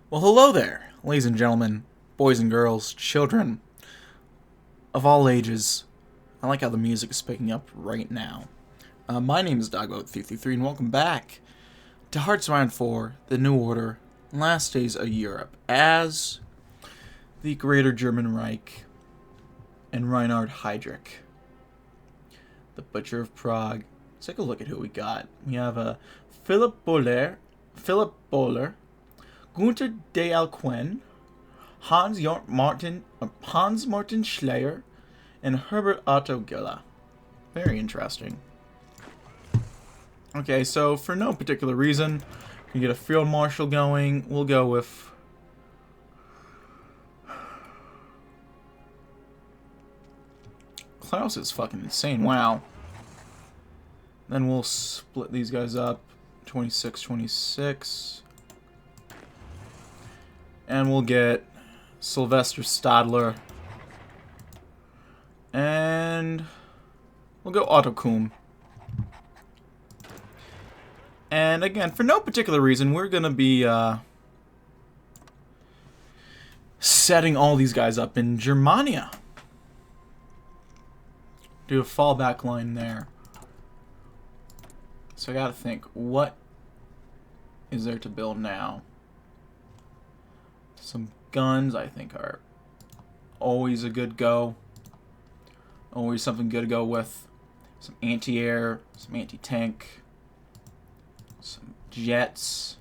Well, hello there, ladies and gentlemen, boys and girls, children of all ages. I like how the music is picking up right now. My name is DB333, and welcome back to Hearts Round 4, The New Order, Last Days of Europe, as the Greater German Reich and Reinhard Heydrich, the Butcher of Prague. Let's take a look at who we got. We have Philip Bohler, Gunther de Alcuin, Hans Martin Schleyer, and Herbert Otto Gilla. Very interesting. Okay, so for no particular reason, we get a field marshal going. We'll go with Klaus is fucking insane. Wow. Then we'll split these guys up. 26. And we'll get Sylvester Stadler. And we'll go Otto Kuhn. And again, for no particular reason, we're going to be setting all these guys up in Germania. Do a fallback line there. So I gotta think, what is there to build now? Some guns, I think, are always a good go. Always something good to go with. Some anti-air, some anti-tank, some jets.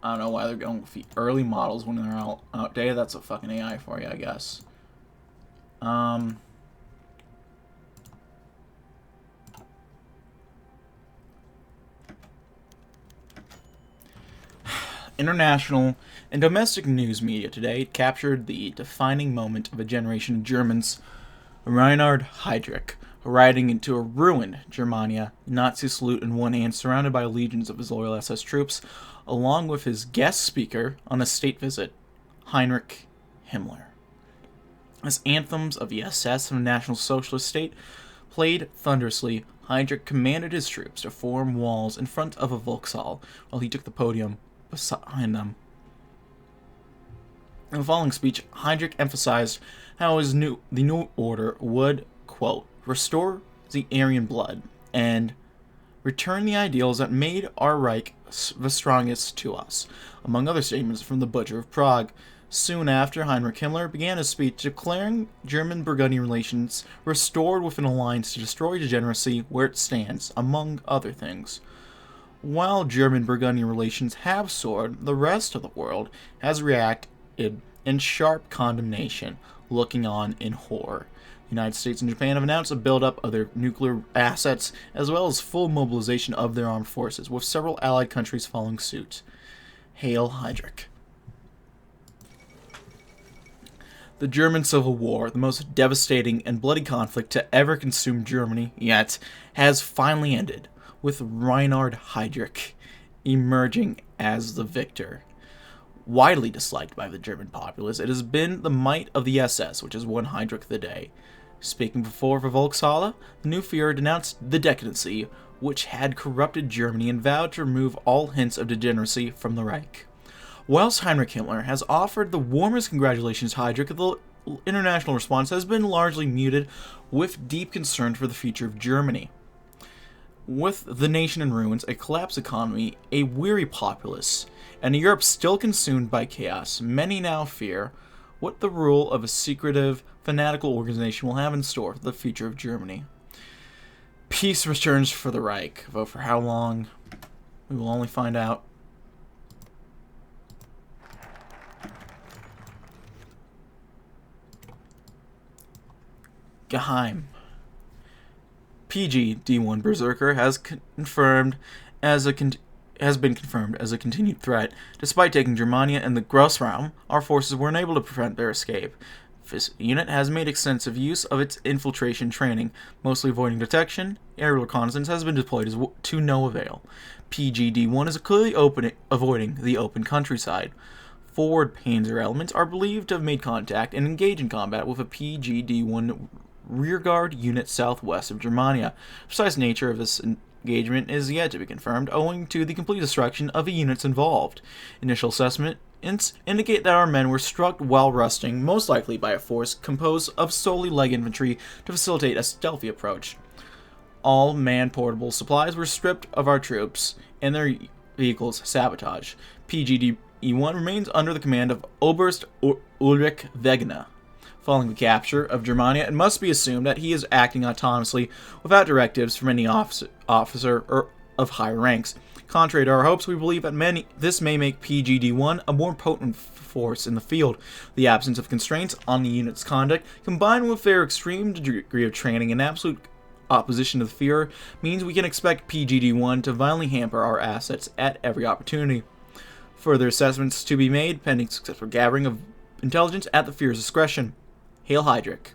I don't know why they're going with the early models when they're outdated. That's a fucking AI for you, I guess. International and domestic news media today captured the defining moment of a generation of Germans. Reinhard Heydrich, riding into a ruined Germania, Nazi salute in one hand, surrounded by legions of his loyal SS troops, along with his guest speaker on a state visit, Heinrich Himmler. As anthems of the SS and the National Socialist state played thunderously, Heydrich commanded his troops to form walls in front of a Volkshalle while he took the podium behind them. In the following speech, Heydrich emphasized how the new order would, quote, restore the Aryan blood and return the ideals that made our Reich the strongest to us, among other statements from the Butcher of Prague. Soon after, Heinrich Himmler began his speech declaring German-Burgundian relations restored with an alliance to destroy degeneracy where it stands, among other things. While German-Burgundian relations have soared, the rest of the world has reacted in sharp condemnation, looking on in horror. The United States and Japan have announced a buildup of their nuclear assets, as well as full mobilization of their armed forces, with several allied countries following suit. Hail Heydrich. The German Civil War, the most devastating and bloody conflict to ever consume Germany yet, has finally ended, with Reinhard Heydrich emerging as the victor. Widely disliked by the German populace, it has been the might of the SS which has won Heydrich the day. Speaking before the Volkshalle, the new Führer denounced the decadency which had corrupted Germany and vowed to remove all hints of degeneracy from the Reich. Whilst Heinrich Himmler has offered the warmest congratulations to Heydrich, the international response has been largely muted, with deep concern for the future of Germany. With the nation in ruins, a collapsed economy, a weary populace, and a Europe still consumed by chaos, many now fear what the rule of a secretive, fanatical organization will have in store for the future of Germany. Peace returns for the Reich. Vote for how long? We will only find out. Geheim. PG D1 Berserker has been confirmed as a continued threat. Despite taking Germania and the Grossraum, our forces were unable to prevent their escape. This unit has made extensive use of its infiltration training, mostly avoiding detection. Aerial reconnaissance has been deployed to no avail. PGD-1 is clearly avoiding the open countryside. Forward Panzer elements are believed to have made contact and engaged in combat with a PGD-1 rearguard unit southwest of Germania. The precise nature of this engagement is yet to be confirmed, owing to the complete destruction of the units involved. Initial assessment indicate that our men were struck while resting, most likely by a force composed of solely leg infantry to facilitate a stealthy approach. All man-portable supplies were stripped of our troops, and their vehicles sabotaged. PGD-E1 remains under the command of Oberst Ulrich Wegener. Following the capture of Germania, it must be assumed that he is acting autonomously without directives from any officer or of higher ranks. Contrary to our hopes, we believe that this may make PGD-1 a more potent force in the field. The absence of constraints on the unit's conduct, combined with their extreme degree of training and absolute opposition to the Führer, means we can expect PGD-1 to violently hamper our assets at every opportunity. Further assessments to be made, pending successful gathering of intelligence at the Führer's discretion. Hail Heydrich.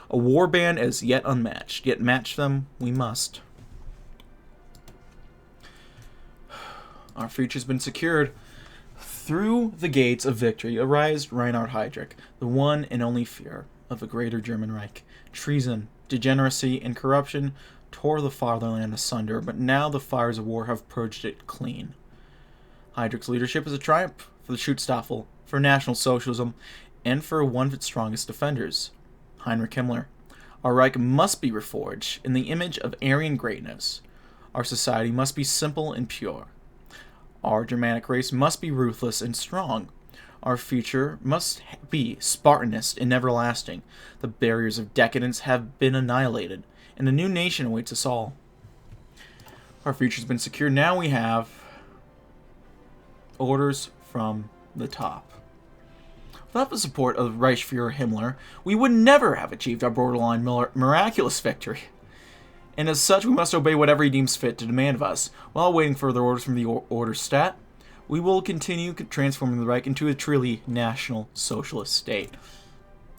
A war band is yet unmatched, yet match them we must. Our future's been secured. Through the gates of victory arrives Reinhard Heydrich, the one and only Führer of the greater German Reich. Treason, degeneracy, and corruption tore the fatherland asunder, but now the fires of war have purged it clean. Heydrich's leadership is a triumph for the Schutzstaffel, for National Socialism, and for one of its strongest defenders, Heinrich Himmler. Our Reich must be reforged in the image of Aryan greatness. Our society must be simple and pure. Our Germanic race must be ruthless and strong. Our future must be Spartanist and everlasting. The barriers of decadence have been annihilated, and a new nation awaits us all. Our future's been secured. Now we have orders from the top. Without the support of Reichsfuhrer Himmler, we would never have achieved our borderline miraculous victory. And as such, we must obey whatever he deems fit to demand of us. While waiting further orders from the Order Stat, we will continue transforming the Reich into a truly national socialist state.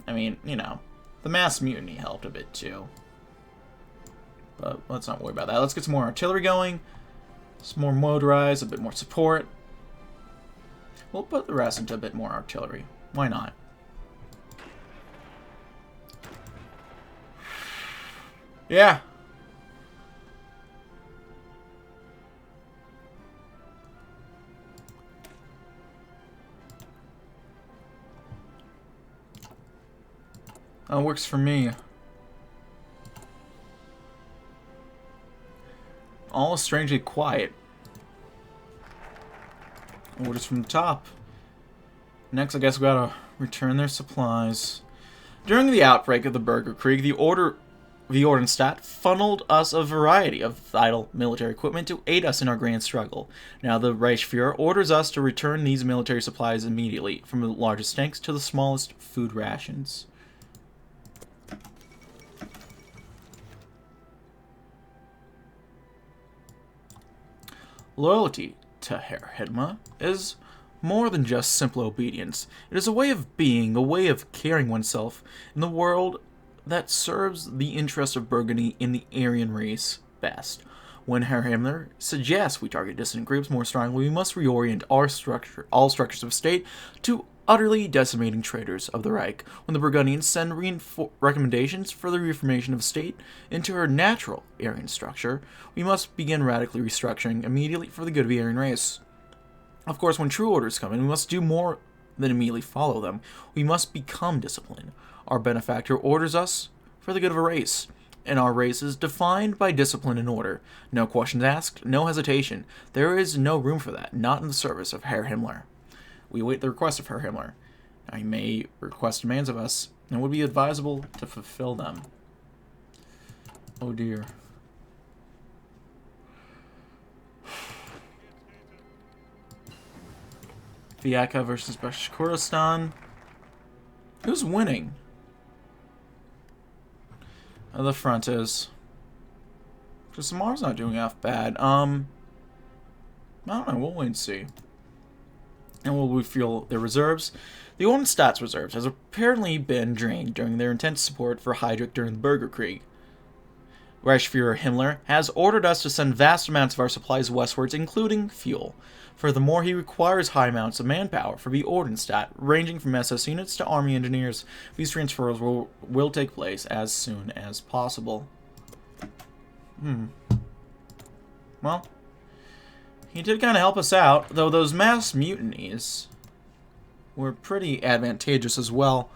I mean, you know, the mass mutiny helped a bit too. But let's not worry about that. Let's get some more artillery going. Some more motorized, a bit more support. We'll put the rest into a bit more artillery. Why not? Yeah. That works for me. All is strangely quiet. Orders from the top. Next, I guess we gotta return their supplies. During the outbreak of the Bürgerkrieg, the Ordnungsstat funneled us a variety of vital military equipment to aid us in our grand struggle. Now the Reichsfuhrer orders us to return these military supplies immediately, from the largest tanks to the smallest food rations. Loyalty to Herr Himmler is more than just simple obedience. It is a way of being, a way of carrying oneself in the world that serves the interests of Burgundy in the Aryan race best. When Herr Himmler suggests we target dissident groups more strongly, we must reorient all structures of state to utterly decimating traitors of the Reich. When the Burgundians send recommendations for the reformation of state into her natural Aryan structure, we must begin radically restructuring immediately for the good of the Aryan race. Of course, when true orders come in, we must do more than immediately follow them. We must become disciplined. Our benefactor orders us for the good of a race, and our race is defined by discipline and order. No questions asked, no hesitation. There is no room for that, not in the service of Herr Himmler. We await the request of Herr Himmler. Now, he may request demands of us, and it would be advisable to fulfill them. Oh dear. Viyaka versus Bashkortostan. Who's winning? The front is. Because Samar's not doing half bad. I don't know. We'll wait and see. And will we feel their reserves? The Ordnungsstat's reserves has apparently been drained during their intense support for Heydrich during the Bürgerkrieg. Reichsfuhrer Himmler has ordered us to send vast amounts of our supplies westwards, including fuel. Furthermore, he requires high amounts of manpower for the Ordnungsstadt, ranging from SS units to army engineers. These transfers will take place as soon as possible. Well, he did kind of help us out, though those mass mutinies were pretty advantageous as well.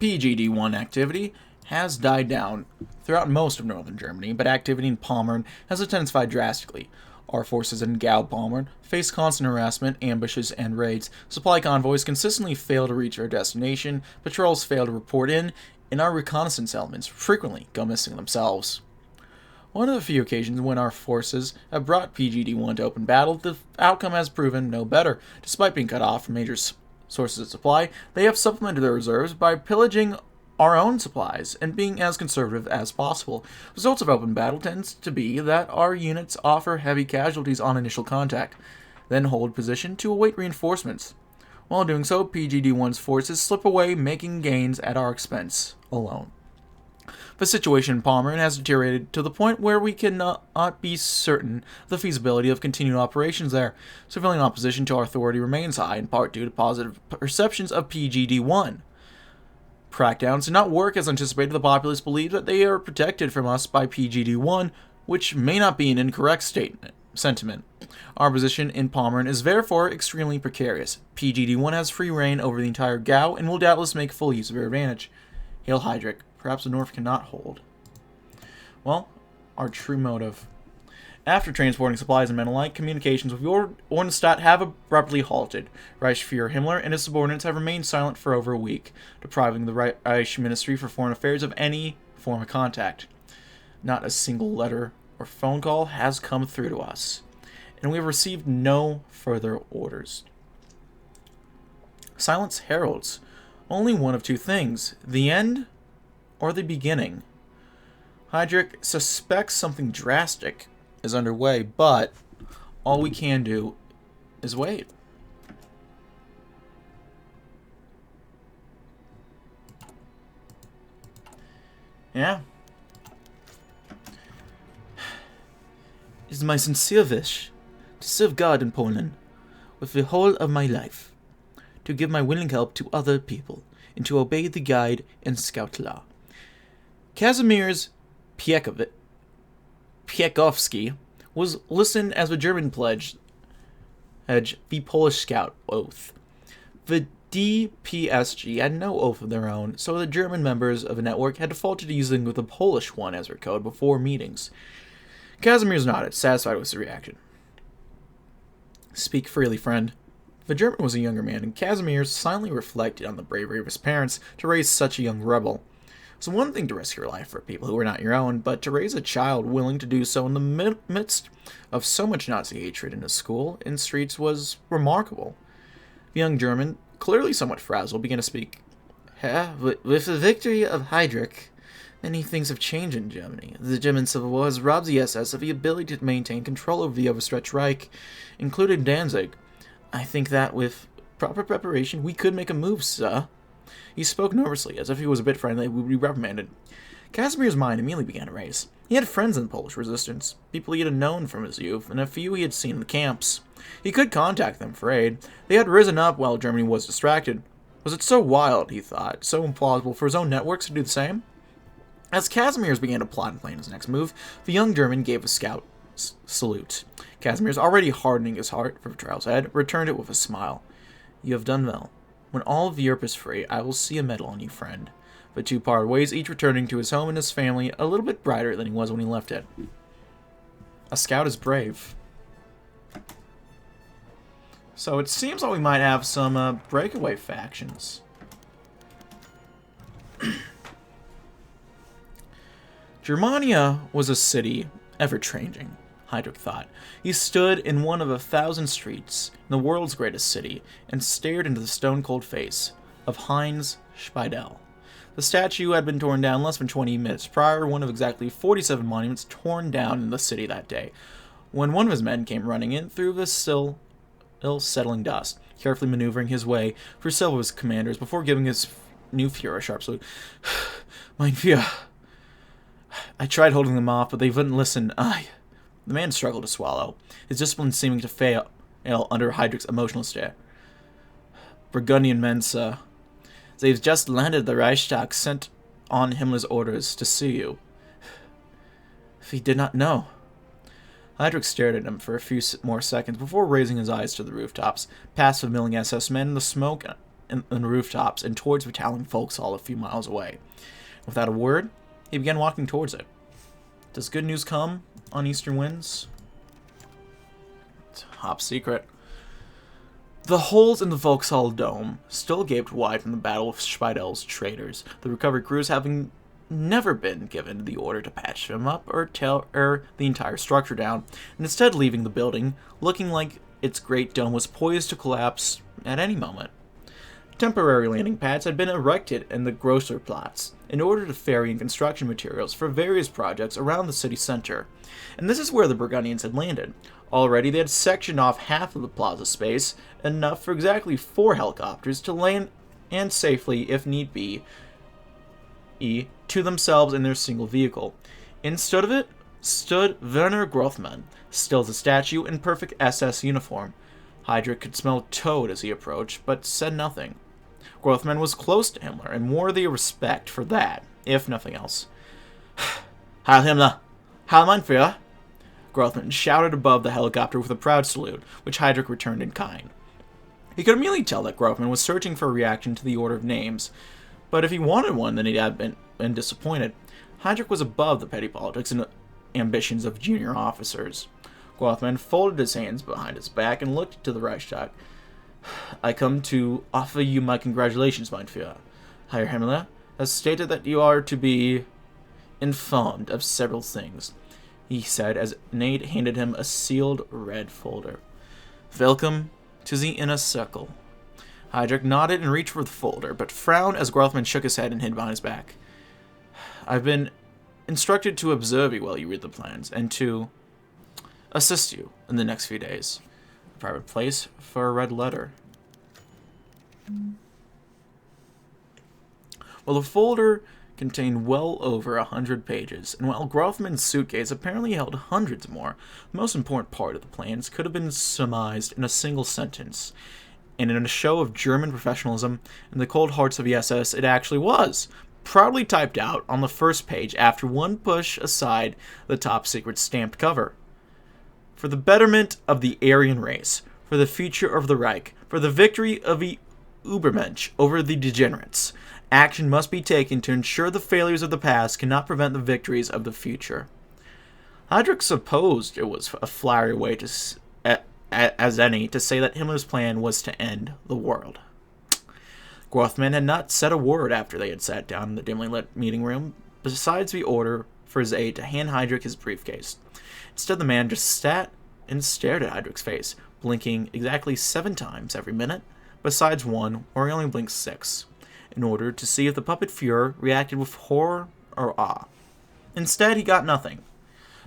PGD-1 activity has died down throughout most of northern Germany, but activity in Pommern has intensified drastically. Our forces in Gau-Pommern face constant harassment, ambushes, and raids. Supply convoys consistently fail to reach our destination, patrols fail to report in, and our reconnaissance elements frequently go missing themselves. One of the few occasions when our forces have brought PGD-1 to open battle, the outcome has proven no better. Despite being cut off from major sources of supply, they have supplemented their reserves by pillaging our own supplies and being as conservative as possible. Results of open battle tends to be that our units offer heavy casualties on initial contact, then hold position to await reinforcements. While doing so, PGD-1's forces slip away, making gains at our expense alone. The situation in Pommern has deteriorated to the point where we cannot be certain of the feasibility of continued operations there. Civilian opposition to our authority remains high, in part due to positive perceptions of PGD-1. Crackdowns did not work as anticipated. The populace believe that they are protected from us by PGD-1, which may not be an incorrect sentiment. Our position in Pommern is therefore extremely precarious. PGD-1 has free reign over the entire Gau and will doubtless make full use of their advantage. Hail Heydrich. Perhaps the North cannot hold. Well, our true motive. After transporting supplies and men alike, communications with the Ordnungsstadt have abruptly halted. Reichsfuhrer Himmler and his subordinates have remained silent for over a week, depriving the Reich Ministry for Foreign Affairs of any form of contact. Not a single letter or phone call has come through to us, and we have received no further orders. Silence heralds only one of two things: the end or the beginning. Heydrich suspects something drastic is underway, but all we can do is wait. Yeah. It is my sincere wish to serve God in Poland with the whole of my life, to give my willing help to other people, and to obey the guide and scout law. Kazimierz Piekovsky was listed as the German pledge, the Polish scout oath. The DPSG had no oath of their own, so the German members of the network had defaulted to using the Polish one as their code before meetings. Kazimierz nodded, satisfied with his reaction. Speak freely, friend. The German was a younger man, and Kazimierz silently reflected on the bravery of his parents to raise such a young rebel. It's one thing to risk your life for people who are not your own, but to raise a child willing to do so in the midst of so much Nazi hatred in his school and streets was remarkable. The young German, clearly somewhat frazzled, began to speak. With the victory of Heydrich, many things have changed in Germany. The German Civil War has robbed the SS of the ability to maintain control over the overstretched Reich, including Danzig. I think that with proper preparation, we could make a move, sir. He spoke nervously, as if he was a bit friendly would be reprimanded. Kazimier's mind immediately began to race. He had friends in the Polish resistance, people he had known from his youth, and a few he had seen in the camps. He could contact them for aid. They had risen up while Germany was distracted. Was it so wild, he thought, so implausible for his own networks to do the same? As Kazimierz began to plot and plan his next move, the young German gave a scout salute. Kazimierz, already hardening his heart for the trial's head, returned it with a smile. You have done well. When all of Europe is free, I will see a medal on you, friend. The two parted ways, each returning to his home and his family a little bit brighter than he was when he left it. A scout is brave. So it seems like we might have some breakaway factions. Germania was a city ever-changing, Heydrich thought. He stood in one of 1,000 streets in the world's greatest city and stared into the stone-cold face of Heinz Speidel. The statue had been torn down less than 20 minutes prior, one of exactly 47 monuments torn down in the city that day, when one of his men came running in through the still settling dust. carefully maneuvering his way through several of his commanders before giving his new Fuhrer a sharp salute. Mein Führer. I tried holding them off, but they wouldn't listen. The man struggled to swallow, his discipline seeming to fail under Heydrich's emotional stare. Burgundian men, sir. They've just landed. The Reichstag sent on Himmler's orders to see you. He did not know. Heydrich stared at him for a few more seconds before raising his eyes to the rooftops, past the milling SS men in the smoke and the rooftops, and towards Battalion Volkshall a few miles away. Without a word, he began walking towards it. Does good news come on Eastern Winds? Top secret. The holes in the Volkshall dome still gaped wide from the battle with Speidel's traitors, the recovery crews having never been given the order to patch them up or tear the entire structure down, and instead leaving the building looking like its great dome was poised to collapse at any moment. Temporary landing pads had been erected in the Grosser Platz in order to ferry in construction materials for various projects around the city center, and this is where the Burgundians had landed. Already they had sectioned off half of the plaza space, enough for exactly 4 helicopters to land and safely, if need be, to themselves in their single vehicle. Instead of it stood Werner Grothmann, still as a statue in perfect SS uniform. Heydrich could smell toad as he approached, but said nothing. Grothmann was close to Himmler, and worthy of respect for that, if nothing else. Heil Himmler! Heil mein Führer! Grothmann shouted above the helicopter with a proud salute, which Heydrich returned in kind. He could immediately tell that Grothmann was searching for a reaction to the order of names, but if he wanted one, then he had been disappointed. Heydrich was above the petty politics and ambitions of junior officers. Grothmann folded his hands behind his back and looked to the Reichstag. I come to offer you my congratulations, mein Führer. Herr Himmler has stated that you are to be informed of several things, he said as Nate handed him a sealed red folder. Welcome to the inner circle. Heydrich nodded and reached for the folder, but frowned as Grothmann shook his head and hid behind his back. I've been instructed to observe you while you read the plans, and to assist you in the next few days. A private place for a red letter. Well, the folder contained well over 100 pages, and while Grothmann's suitcase apparently held hundreds more, the most important part of the plans could have been surmised in a single sentence. And in a show of German professionalism in the cold hearts of the SS, it actually was, proudly typed out on the first page after one push aside the top-secret stamped cover. For the betterment of the Aryan race, for the future of the Reich, for the victory of the Übermensch over the degenerates, action must be taken to ensure the failures of the past cannot prevent the victories of the future. Heydrich supposed it was a flowery way as any to say that Himmler's plan was to end the world. Grothmann had not said a word after they had sat down in the dimly lit meeting room, besides the order for his aide to hand Heydrich his briefcase. Instead, the man just sat and stared at Heydrich's face, blinking exactly 7 times every minute, besides one where he only blinked 6, in order to see if the puppet Fuhrer reacted with horror or awe. Instead, he got nothing,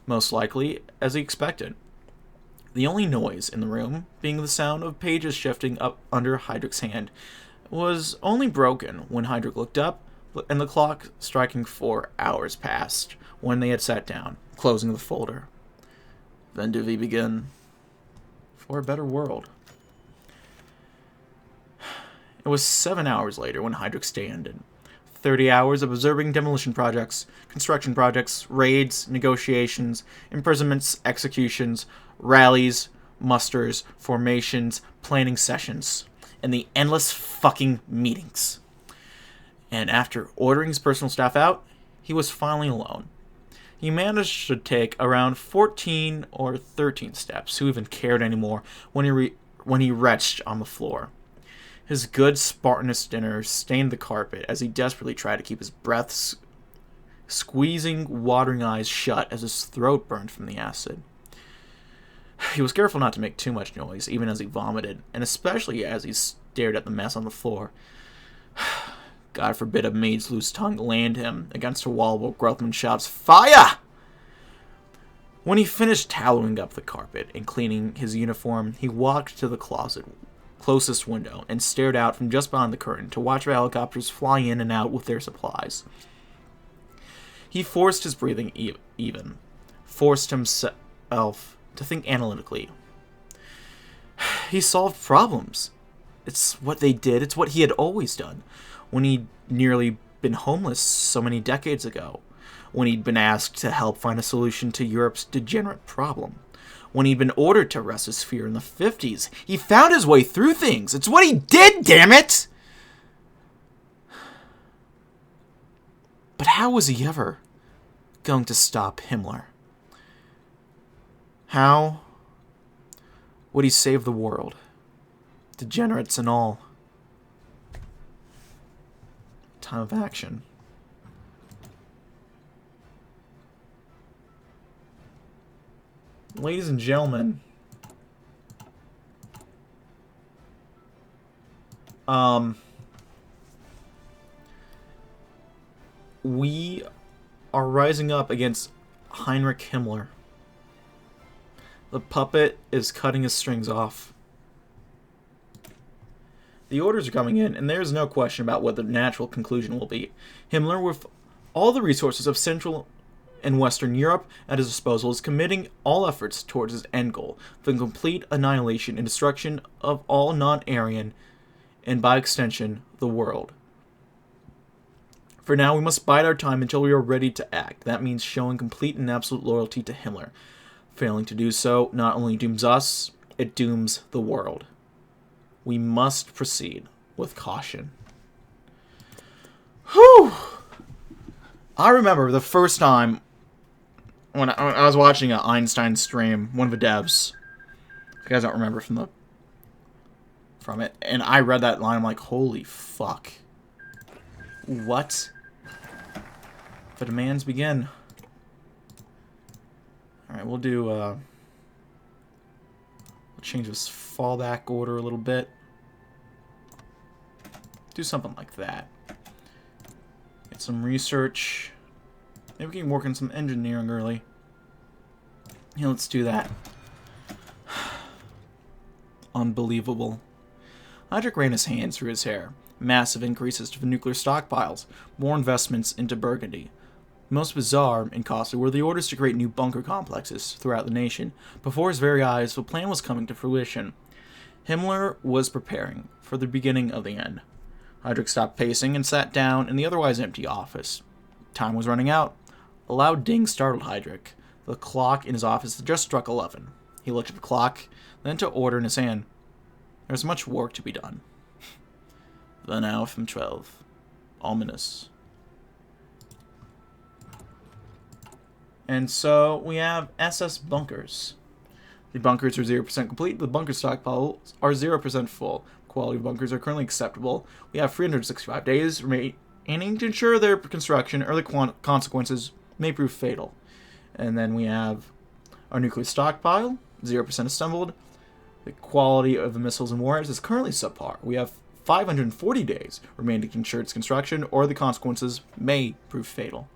most likely as he expected. The only noise in the room, being the sound of pages shifting up under Heydrich's hand, was only broken when Heydrich looked up, and the clock striking 4 hours passed when they had sat down, closing the folder. When do we begin? For a better world. It was 7 hours later when Heydrich's day ended. 30 hours of observing demolition projects, construction projects, raids, negotiations, imprisonments, executions, rallies, musters, formations, planning sessions, and the endless fucking meetings. And after ordering his personal staff out, he was finally alone. He managed to take around 14 or 13 steps, who even cared anymore, when he retched on the floor. His good Spartanist dinner stained the carpet as he desperately tried to keep his breath squeezing watering eyes shut as his throat burned from the acid. He was careful not to make too much noise, even as he vomited, and especially as he stared at the mess on the floor. God forbid a maid's loose tongue land him against a wall while Grothmann shouts, "Fire!" When he finished towelling up the carpet and cleaning his uniform, he walked to the closet closest window and stared out from just behind the curtain to watch the helicopters fly in and out with their supplies. He forced his breathing even, forced himself to think analytically. He solved problems. It's what they did. It's what he had always done. When he'd nearly been homeless so many decades ago. When he'd been asked to help find a solution to Europe's degenerate problem. When he'd been ordered to arrest his fear in the 50s. He found his way through things. It's what he did, damn it! But how was he ever going to stop Himmler? How would he save the world? Degenerates and all. Time of action. Ladies and gentlemen, we are rising up against Heinrich Himmler. The puppet is cutting his strings off. The orders are coming in, and there's no question about what the natural conclusion will be. Himmler, with all the resources of Central and Western Europe at his disposal, is committing all efforts towards his end goal, the complete annihilation and destruction of all non-Aryan, and by extension, the world. For now, we must bide our time until we are ready to act. That means showing complete and absolute loyalty to Himmler. Failing to do so not only dooms us, it dooms the world. We must proceed with caution. Whew! I remember the first time when I was watching an Einstein stream, one of the devs. If you guys don't remember from it, and I read that line, I'm like, holy fuck. What? The demands begin. Alright, we'll do, we'll change this fallback order a little bit. Do something like that. Get some research. Maybe we can work on some engineering early. Yeah, let's do that. Unbelievable. Heydrich ran his hands through his hair. Massive increases to the nuclear stockpiles. More investments into Burgundy. Most bizarre and costly were the orders to create new bunker complexes throughout the nation. Before his very eyes, the plan was coming to fruition. Himmler was preparing for the beginning of the end. Heydrich stopped pacing and sat down in the otherwise empty office. Time was running out. A loud ding startled Heydrich. The clock in his office had just struck 11. He looked at the clock, then to order in his hand. There was much work to be done. The hour from 12. Ominous. And so we have SS bunkers. The bunkers are 0% complete. The bunker stockpiles are 0% full. Quality of bunkers are currently acceptable. We have 365 days remaining to ensure their construction or the consequences may prove fatal. And then we have our nuclear stockpile, 0% assembled. The quality of the missiles and warheads is currently subpar. We have 540 days remaining to ensure its construction or the consequences may prove fatal.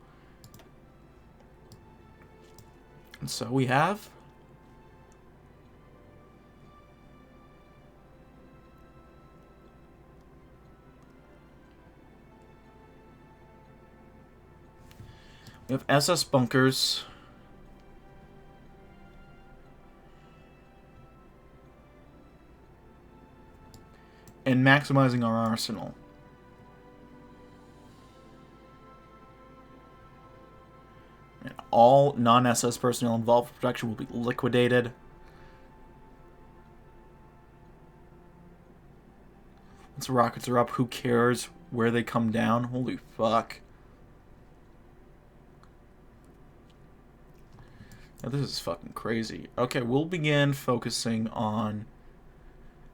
And so we have SS bunkers. And maximizing our arsenal. And all non-SS personnel involved with production will be liquidated. Once the rockets are up, who cares where they come down? Holy fuck. Now, this is fucking crazy. Okay, we'll begin focusing on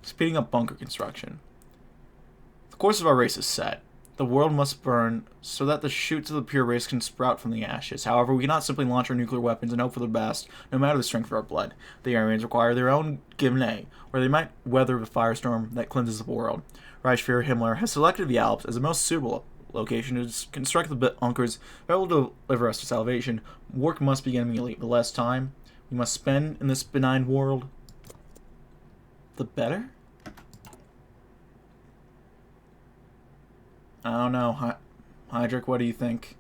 speeding up bunker construction. The course of our race is set. The world must burn so that the shoots of the pure race can sprout from the ashes. However, we cannot simply launch our nuclear weapons and hope for the best, no matter the strength of our blood. The Aryans require their own Gimlet, where they might weather the firestorm that cleanses the world. Reich Himmler has selected the Alps as the most suitable location to construct the bunkers that will deliver us to salvation. Work must begin immediately. The less time we must spend in this benign world, the better? I don't know. Heydrich, what do you think?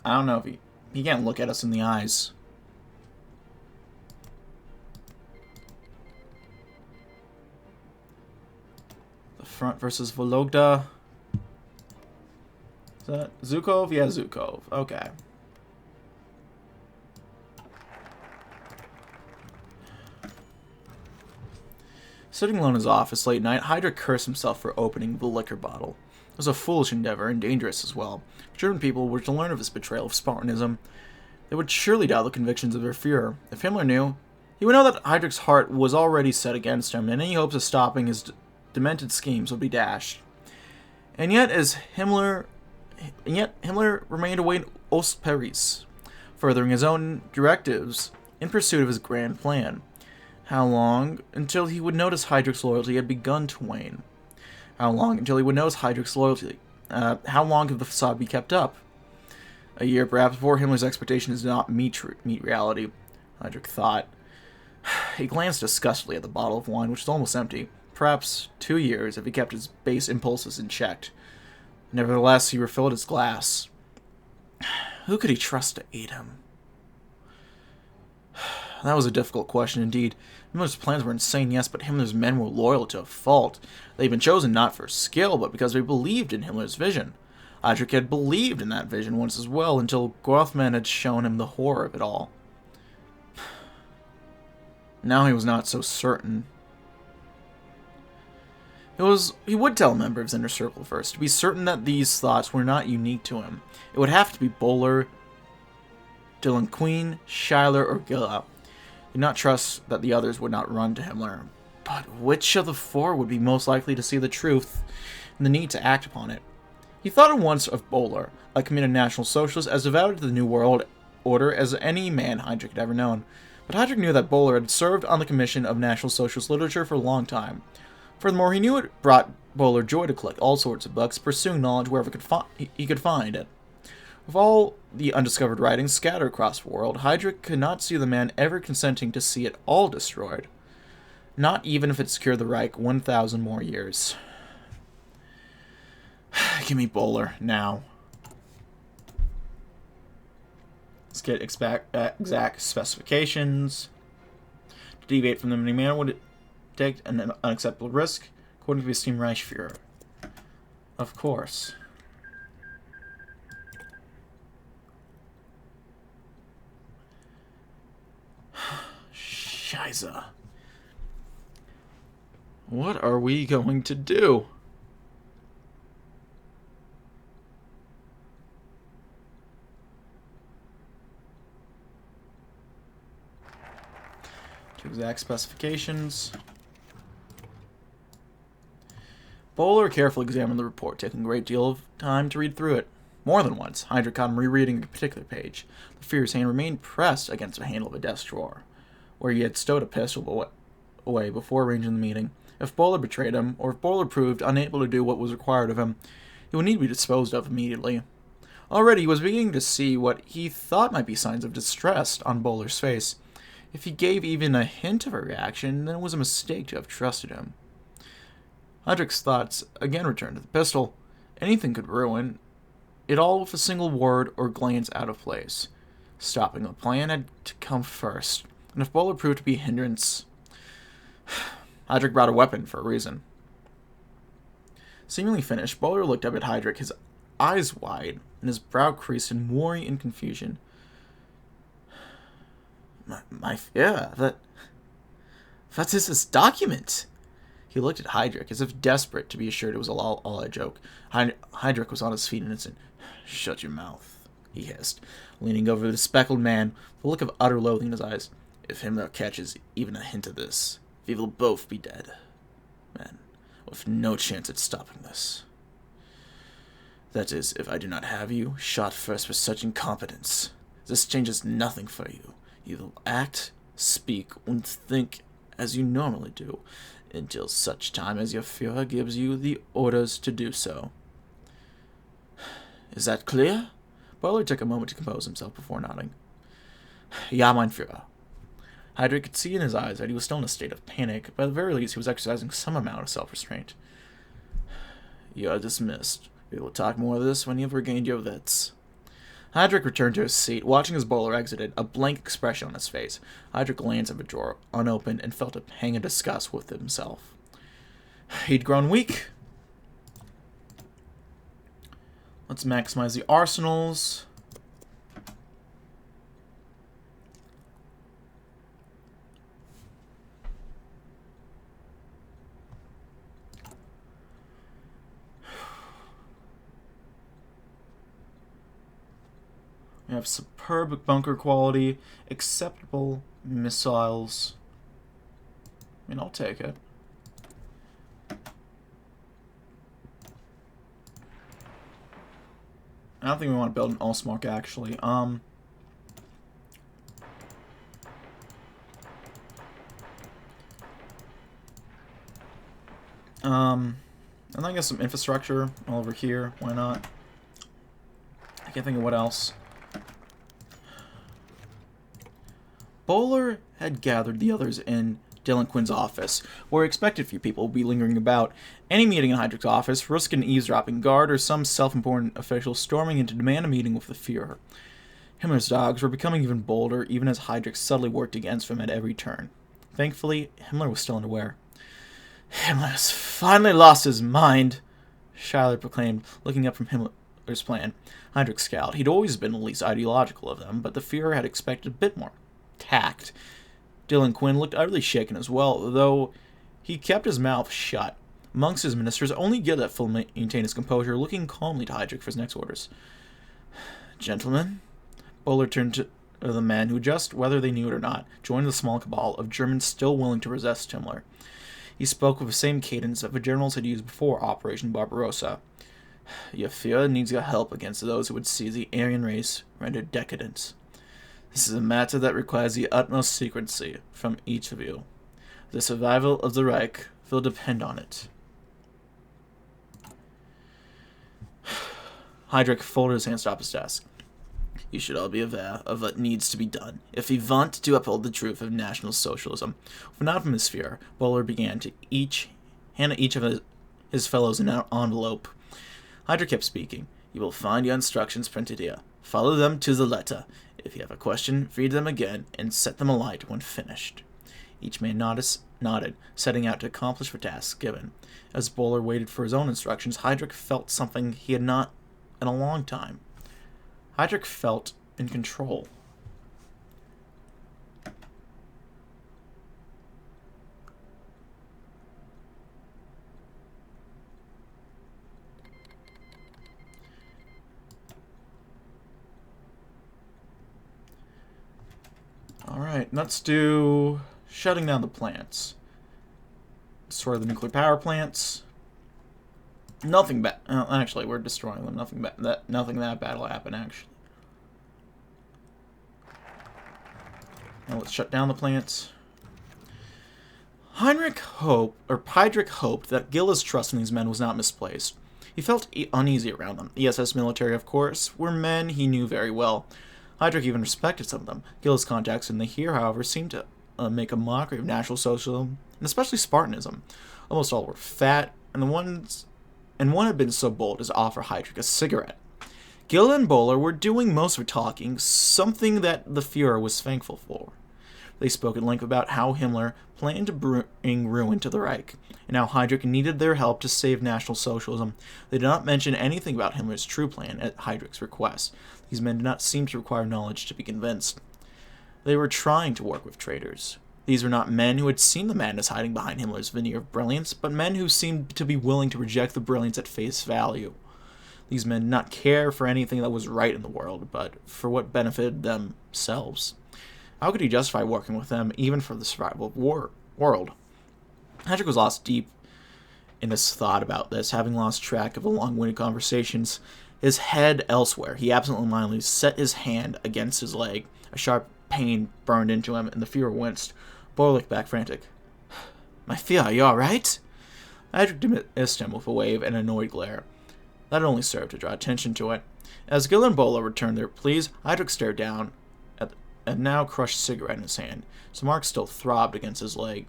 I don't know if he can't look at us in the eyes. The front versus Vologda. Is that Zhukov? Yeah, Zhukov. Okay. Sitting alone in his office late night, Heydrich cursed himself for opening the liquor bottle. It was a foolish endeavor and dangerous as well. If German people were to learn of his betrayal of Spartanism, they would surely doubt the convictions of their Führer. If Himmler knew, he would know that Heydrich's heart was already set against him, and any hopes of stopping his demented schemes would be dashed. And yet Himmler remained away in Ost-Paris, furthering his own directives in pursuit of his grand plan. How long until he would notice Heydrich's loyalty had begun to wane? How long until he would notice Heydrich's loyalty? How long could the facade be kept up? A year, perhaps, before Himmler's expectations did not meet reality, Heydrich thought. He glanced disgustedly at the bottle of wine, which was almost empty. Perhaps 2 years, if he kept his base impulses in check. Nevertheless, he refilled his glass. Who could he trust to aid him? That was a difficult question indeed. Himmler's plans were insane, yes, but Himmler's men were loyal to a fault. They had been chosen not for skill, but because they believed in Himmler's vision. Heydrich had believed in that vision once as well, until Grothman had shown him the horror of it all. Now he was not so certain. He would tell a member of his inner circle first, to be certain that these thoughts were not unique to him. It would have to be Bowler, Dylan Queen, Schuyler, or Gilla. He did not trust that the others would not run to Himmler. But which of the four would be most likely to see the truth and the need to act upon it? He thought at once of Bowler, a committed National Socialist as devoted to the New World Order as any man Heydrich had ever known. But Heydrich knew that Bowler had served on the Commission of National Socialist Literature for a long time. Furthermore, he knew it brought Bowler joy to collect all sorts of books, pursuing knowledge wherever he could find it. With all the undiscovered writings scattered across the world, Heydrich could not see the man ever consenting to see it all destroyed. Not even if it secured the Reich 1,000 more years. Give me Bowler, now. Let's get exact specifications. To deviate from them in any manner would take an unacceptable risk, according to the esteemed Reichsführer. Of course. Scheiße. What are we going to do? To exact specifications. Bowler carefully examined the report, taking a great deal of time to read through it. More than once, Heydrich caught him rereading a particular page. The Führer's hand remained pressed against the handle of a desk drawer, where he had stowed a pistol away before arranging the meeting. If Bowler betrayed him, or if Bowler proved unable to do what was required of him, he would need to be disposed of immediately. Already he was beginning to see what he thought might be signs of distress on Bowler's face. If he gave even a hint of a reaction, then it was a mistake to have trusted him. Heydrich's thoughts again returned to the pistol. Anything could ruin it all with a single word or glance out of place. Stopping the plan had to come first, and if Bowler proved to be a hindrance, Heydrich brought a weapon for a reason. Seemingly finished, Bowler looked up at Heydrich, his eyes wide and his brow creased in worry and confusion. That is this document. He looked at Heydrich as if desperate to be assured it was all a joke. Heydrich was on his feet in an instant. Shut your mouth, he hissed, leaning over the speckled man with a look of utter loathing in his eyes. If Himmler catches even a hint of this, we will both be dead. Men, with no chance at stopping this. That is, if I do not have you shot first for such incompetence. This changes nothing for you. You will act, speak, and think as you normally do, until such time as your Führer gives you the orders to do so. Is that clear? Bowler took a moment to compose himself before nodding. Ja, mein Führer. Heydrich could see in his eyes that he was still in a state of panic, but at the very least he was exercising some amount of self-restraint. You are dismissed. We will talk more of this when you have regained your wits. Heydrich returned to his seat, watching as Bowler exited, a blank expression on his face. Heydrich glanced at the drawer, unopened, and felt a pang of disgust with himself. He'd grown weak. Let's maximize the arsenals. We have superb bunker quality, acceptable missiles. I mean, I'll take it. I don't think we want to build an Allsmark, actually. And I guess some infrastructure all over here. Why not? I can't think of what else. Bowler had gathered the others in Dylan Quinn's office, where he expected few people would be lingering about. Any meeting in Heydrich's office, risk an eavesdropping guard or some self-important official storming in to demand a meeting with the Führer. Himmler's dogs were becoming even bolder, even as Heydrich subtly worked against them at every turn. Thankfully, Himmler was still unaware. Himmler has finally lost his mind, Schuyler proclaimed, looking up from Himmler's plan. Heydrich scowled. He'd always been the least ideological of them, but the Führer had expected a bit more tact. Dylan Quinn looked utterly shaken as well, though he kept his mouth shut. Amongst his ministers, only Gillett maintained his composure, looking calmly to Heydrich for his next orders. Gentlemen, Bowler turned to the men who just, whether they knew it or not, joined the small cabal of Germans still willing to resist Himmler. He spoke with the same cadence that the generals had used before Operation Barbarossa. Your Führer needs your help against those who would see the Aryan race rendered decadent. This is a matter that requires the utmost secrecy from each of you. The survival of the Reich will depend on it. Heydrich folded his hands atop his desk. You should all be aware of what needs to be done if we want to uphold the truth of National Socialism. With a nod from his Führer, Bowler began to hand each of his fellows an envelope. Heydrich kept speaking. You will find your instructions printed here. Follow them to the letter. If you have a question, read them again and set them alight when finished. Each man nodded, setting out to accomplish the task given. As Bowler waited for his own instructions, Heydrich felt something he had not in a long time. Heydrich felt in control. Alright, let's do shutting down the plants. Destroy the nuclear power plants. Nothing bad. Actually, we're destroying them. Nothing that bad will happen, actually. Now let's shut down the plants. Heydrich hoped that Gilla's trust in these men was not misplaced. He felt uneasy around them. The SS military, of course, were men he knew very well. Heydrich even respected some of them. Gilla's contacts in the here, however, seemed to make a mockery of National Socialism, and especially Spartanism. Almost all were fat, and one had been so bold as to offer Heydrich a cigarette. Gilla and Bowler were doing most of the talking, something that the Führer was thankful for. They spoke at length about how Himmler planned to bring ruin to the Reich, and how Heydrich needed their help to save National Socialism. They did not mention anything about Himmler's true plan at Heydrich's request. These men did not seem to require knowledge to be convinced. They were trying to work with traitors. These were not men who had seen the madness hiding behind Himmler's veneer of brilliance, but men who seemed to be willing to reject the brilliance at face value. These men did not care for anything that was right in the world, but for what benefited themselves. How could he justify working with them, even for the survival of the world? Heydrich was lost deep in his thought about this, having lost track of the long-winded conversations. His head elsewhere, he absently-mindedly set his hand against his leg. A sharp pain burned into him, and the Führer winced. Bowler looked back frantic. My Führer, are you all right? Heydrich dismissed him with a wave and an annoyed glare. That only served to draw attention to it. As Gill and Bowler returned their pleas, Heydrich stared down a now crushed cigarette in his hand. His mark still throbbed against his leg.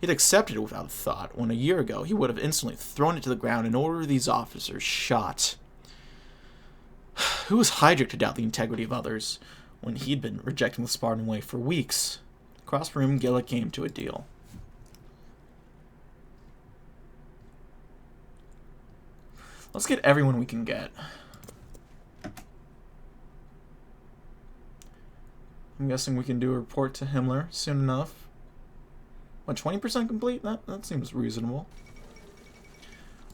He'd accepted it without a thought, when a year ago he would have instantly thrown it to the ground and ordered these officers shot. Who was Heydrich to doubt the integrity of others, when he'd been rejecting the Spartan way for weeks? Across the room, Gilla came to a deal. Let's get everyone we can get. I'm guessing we can do a report to Himmler soon enough. What, 20% complete? That seems reasonable.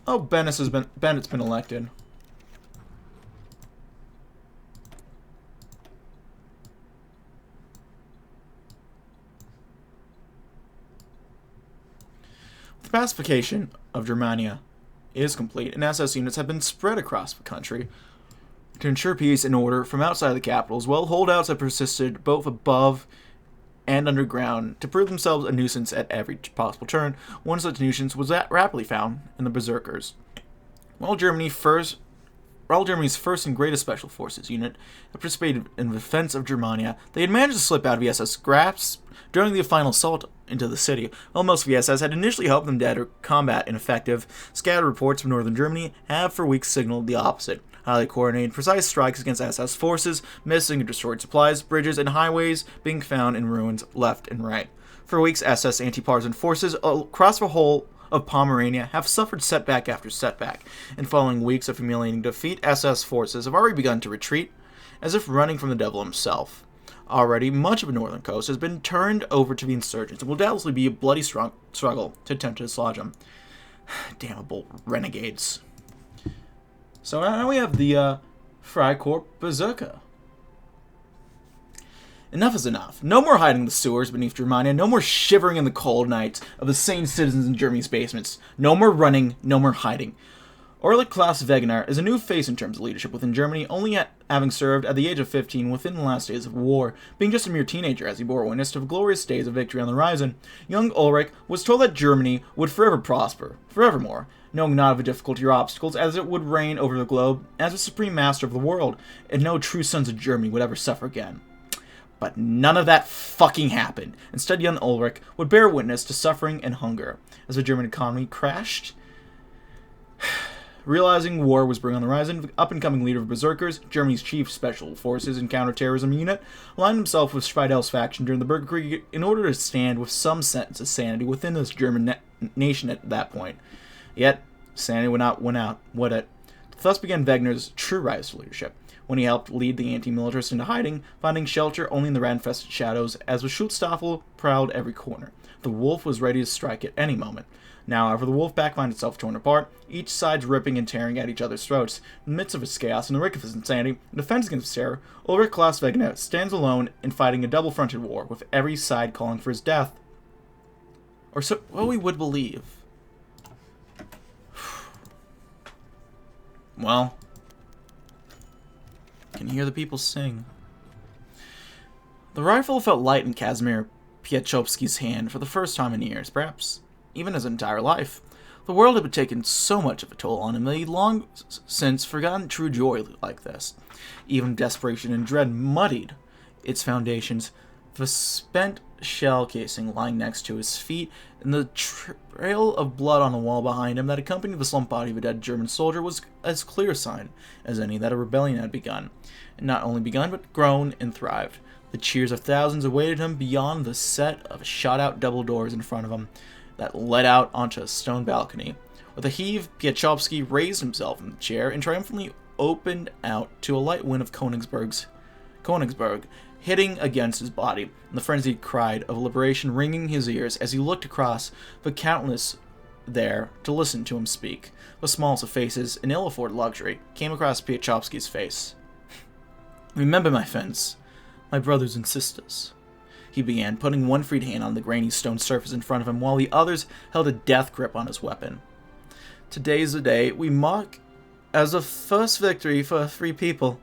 Oh, Bennett's been elected. The pacification of Germania is complete, and SS units have been spread across the country to ensure peace and order from outside the capitals, while holdouts have persisted both above and underground to prove themselves a nuisance at every possible turn. One such nuisance was rapidly found in the Berserkers. While Germany's first and greatest special forces unit had participated in the defense of Germania, they had managed to slip out of the SS grasp during the final assault into the city. While most of the SS had initially hoped them dead or combat ineffective, scattered reports from northern Germany have for weeks signaled the opposite. Highly coordinated, precise strikes against SS forces, missing and destroyed supplies, bridges, and highways being found in ruins left and right. For weeks, SS anti-partisan forces across the whole of Pomerania have suffered setback after setback, and following weeks of humiliating defeat, SS forces have already begun to retreat, as if running from the devil himself. Already, much of the northern coast has been turned over to the insurgents, and will doubtlessly be a bloody struggle to attempt to dislodge them. Damnable renegades. So now we have the Freikorps Berserker. Enough is enough. No more hiding in the sewers beneath Germania. No more shivering in the cold nights of the sane citizens in Germany's basements. No more running. No more hiding. Ulrich Klaus Wegener is a new face in terms of leadership within Germany, only having served at the age of 15 within the last days of war, being just a mere teenager as he bore witness to the glorious days of victory on the horizon. Young Ulrich was told that Germany would forever prosper, forevermore, knowing not of the difficulty or obstacles, as it would reign over the globe as the supreme master of the world, and no true sons of Germany would ever suffer again. But none of that fucking happened. Instead, young Ulrich would bear witness to suffering and hunger as the German economy crashed. Realizing war was bringing on the horizon, the up-and-coming leader of Berserkers, Germany's chief special forces and counter-terrorism unit, aligned himself with Spiedel's faction during the Bürgerkrieg in order to stand with some sense of sanity within this German nation at that point. Yet, sanity would not win out, would it? Thus began Wegener's true rise to leadership, when he helped lead the anti-militarists into hiding, finding shelter only in the rat-infested shadows, as the Schutzstaffel prowled every corner. The wolf was ready to strike at any moment. Now, however, the wolf pack found itself torn apart, each side ripping and tearing at each other's throats. In the midst of its chaos and the wreck of his insanity, in defense against terror, Ulrich Klaus Wegener stands alone in fighting a double-fronted war, with every side calling for his death. Or so we would believe. Well, can hear the people sing. The rifle felt light in Casimir Piechowski's hand for the first time in years, perhaps even his entire life. The world had taken so much of a toll on him that he'd long since forgotten true joy like this. Even desperation and dread muddied its foundations. The spent shell casing lying next to his feet, and the trail of blood on the wall behind him that accompanied the slumped body of a dead German soldier was as clear a sign as any that a rebellion had begun. And not only begun, but grown and thrived. The cheers of thousands awaited him beyond the set of shot-out double doors in front of him that led out onto a stone balcony. With a heave, Piechowski raised himself from the chair and triumphantly opened out to a light wind of Königsberg, hitting against his body, and the frenzied cry of liberation ringing his ears as he looked across the countless there to listen to him speak. The smallest of faces, in ill-afforded luxury, came across Piechowski's face. "Remember, my friends, my brothers and sisters," he began, putting one freed hand on the grainy stone surface in front of him, while the others held a death grip on his weapon. "Today's the day we mark as a first victory for a free people,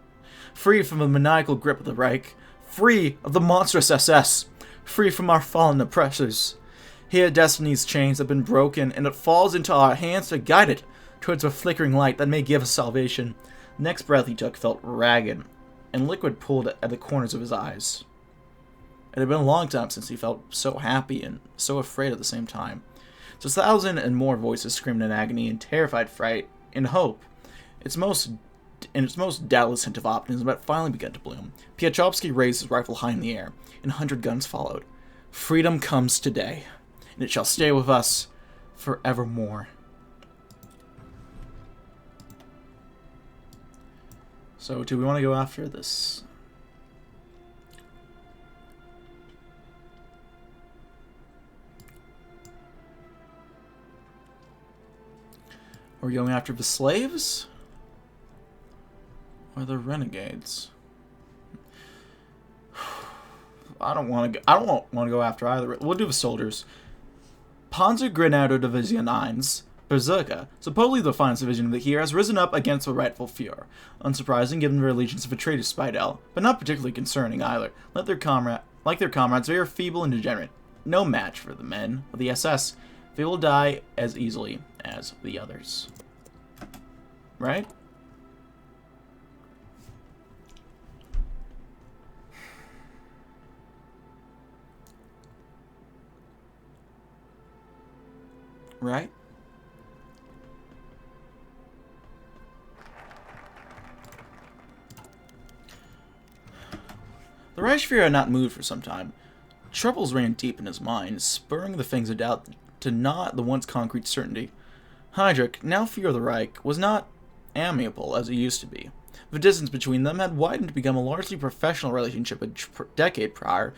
free from the maniacal grip of the Reich, free of the monstrous SS, free from our fallen oppressors. Here destiny's chains have been broken, and it falls into our hands to guide it towards a flickering light that may give us salvation." The next breath he took felt ragged, and liquid pulled at the corners of his eyes. It had been a long time since he felt so happy and so afraid at the same time. So 1,000 and more voices screamed in agony and terrified fright and hope. Its most doubtless hint of optimism had finally begun to bloom. Piachovsky raised his rifle high in the air, and 100 guns followed. Freedom comes today, and it shall stay with us forevermore. So, do we want to go after this? Are we going after the slaves? Or the renegades? I don't want to go after either. We'll do the soldiers. Panzergrenadier Division 9's Berserker, supposedly the finest division of the Heer, has risen up against the rightful Führer. Unsurprising given their allegiance of a traitor Spidel, but not particularly concerning either. Like their comrades, they are feeble and degenerate. No match for the men of the SS. They will die as easily as the others. Right? Right? The Reichsführer had not moved for some time. Troubles ran deep in his mind, spurring the fangs of doubt to not the once concrete certainty. Heydrich, now Führer of the Reich, was not amiable as he used to be. The distance between them had widened to become a largely professional relationship a decade prior,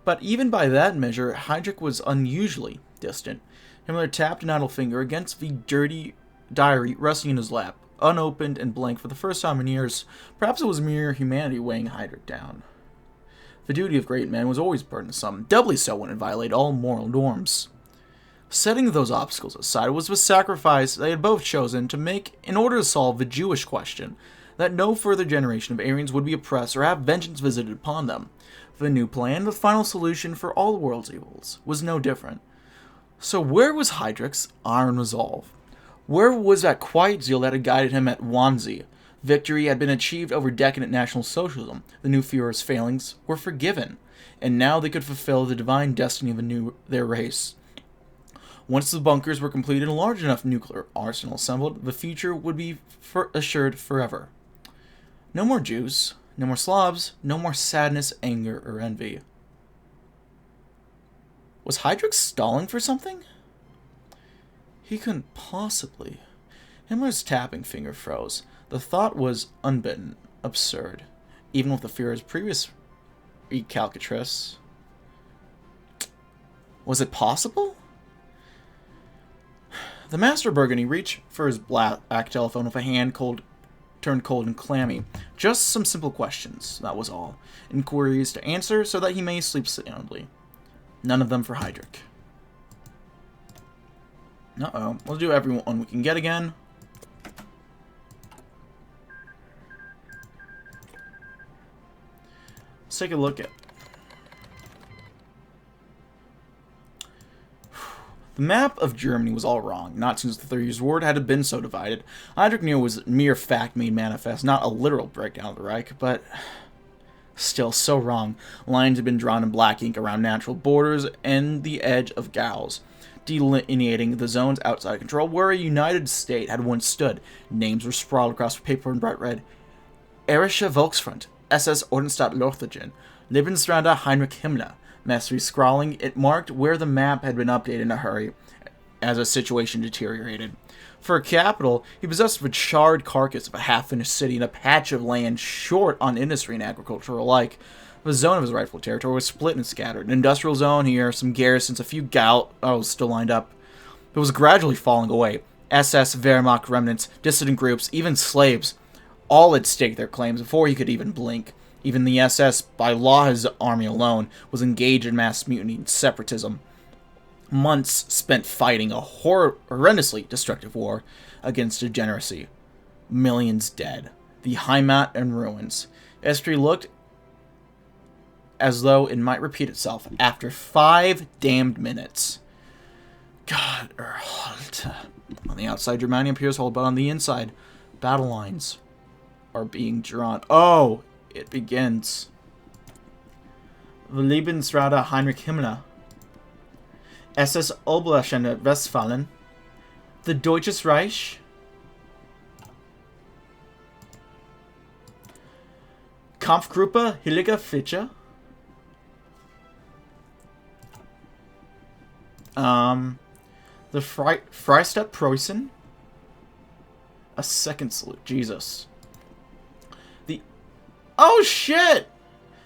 but even by that measure, Heydrich was unusually distant. Himmler tapped an idle finger against the dirty diary resting in his lap, unopened and blank for the first time in years. Perhaps it was mere humanity weighing Heydrich down. The duty of great men was always burdensome, doubly so when it violated all moral norms. Setting those obstacles aside was the sacrifice they had both chosen to make in order to solve the Jewish question, that no further generation of Aryans would be oppressed or have vengeance visited upon them. The new plan, the final solution for all the world's evils, was no different. So where was Heydrich's iron resolve? Where was that quiet zeal that had guided him at Wannsee? Victory had been achieved over decadent National Socialism. The new Führer's failings were forgiven, and now they could fulfill the divine destiny of their race. Once the bunkers were completed and a large enough nuclear arsenal assembled, the future would be assured forever. No more Jews, no more Slavs, no more sadness, anger, or envy. Was Heydrich stalling for something? He couldn't possibly. Himmler's tapping finger froze. The thought was unbidden, absurd, even with the Führer's previous recalcitrance. Was it possible? The Master of Burgundy reached for his black telephone with a hand turned cold and clammy. Just some simple questions, that was all. Inquiries to answer so that he may sleep soundly. None of them for Heydrich. Uh-oh. We'll do everyone we can get again. Let's take a look at... The map of Germany was all wrong, not since the 30 Years' War had been so divided. Heydrich knew it was mere fact made manifest, not a literal breakdown of the Reich, but... Still so wrong. Lines had been drawn in black ink around natural borders and the edge of Gauls, delineating the zones outside control where a united state had once stood. Names were sprawled across the paper in bright red. Erische Volksfront, SS Ordnungsstaat Lothringen, Lebensrader Heinrich Himmler. Messy scrawling, it marked where the map had been updated in a hurry as a situation deteriorated. For a capital, he possessed the charred carcass of a half-finished city and a patch of land short on industry and agriculture alike. The zone of his rightful territory was split and scattered. An industrial zone here, some garrisons, a few gallows still lined up. It was gradually falling away. SS, Wehrmacht remnants, dissident groups, even slaves, all had staked their claims before he could even blink. Even the SS, by law his army alone, was engaged in mass mutiny and separatism. Months spent fighting a horrendously destructive war against degeneracy. Millions dead. The Heimat in ruins. History looked as though it might repeat itself after 5 damned minutes. God, on the outside, Germania appears whole, but on the inside, battle lines are being drawn. Oh, it begins. Lebensrader Heinrich Himmler, SS Oberleutnant Westfalen, the Deutsches Reich, Kampfgruppe Hilliger Fischer, the Freistaat Preußen, a second salute, Jesus. Oh shit!